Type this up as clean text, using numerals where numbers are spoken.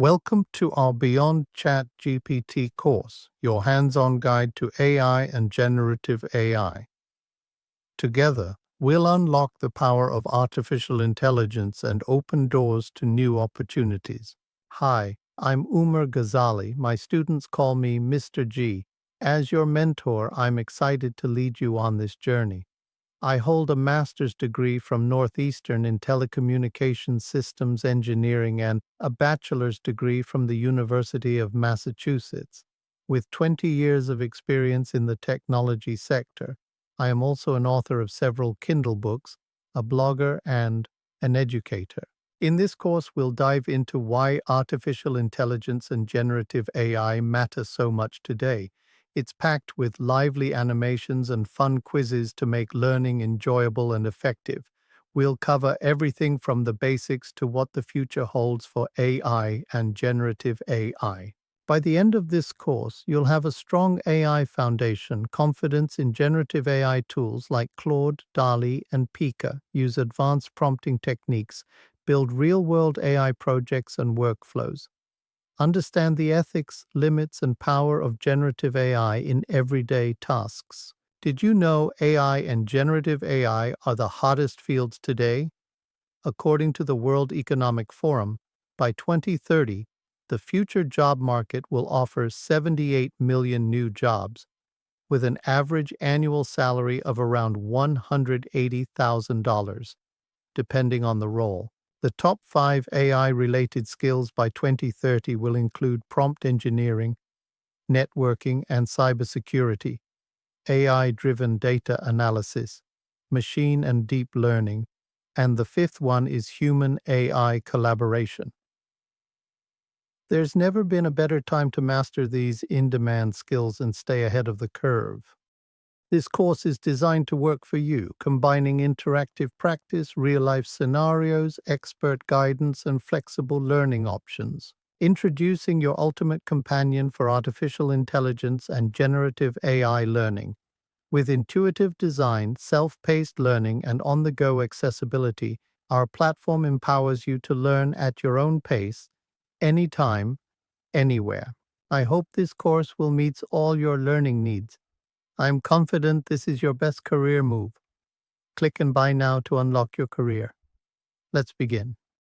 Welcome to our Beyond ChatGPT course, your hands-on guide to AI and generative AI. Together, we'll unlock the power of artificial intelligence and open doors to new opportunities. Hi, I'm Umar Ghazali. My students call me Mr. G. As your mentor, I'm excited to lead you on this journey. I hold a master's degree from Northeastern in telecommunications systems engineering and a bachelor's degree from the University of Massachusetts. With 20 years of experience in the technology sector, I am also an author of several Kindle books, a blogger, and an educator. In this course, we'll dive into why artificial intelligence and generative AI matter so much today. It's packed with lively animations and fun quizzes to make learning enjoyable and effective. We'll cover everything from the basics to what the future holds for AI and generative AI. By the end of this course, you'll have a strong AI foundation, confidence in generative AI tools like Claude, DALL-E, and Pika, use advanced prompting techniques, build real-world AI projects and workflows. Understand the ethics, limits, and power of generative AI in everyday tasks. Did you know AI and generative AI are the hottest fields today? According to the World Economic Forum, by 2030, the future job market will offer 78 million new jobs, with an average annual salary of around $180,000, depending on the role. The top 5 AI-related skills by 2030 will include prompt engineering, networking and cybersecurity, AI-driven data analysis, machine and deep learning, and the 5th one is human-AI collaboration. There's never been a better time to master these in-demand skills and stay ahead of the curve. This course is designed to work for you, combining interactive practice, real-life scenarios, expert guidance, and flexible learning options. Introducing your ultimate companion for artificial intelligence and generative AI learning. With intuitive design, self-paced learning, and on-the-go accessibility, our platform empowers you to learn at your own pace, anytime, anywhere. I hope this course will meet all your learning needs. I'm confident this is your best career move. Click and buy now to unlock your career. Let's begin.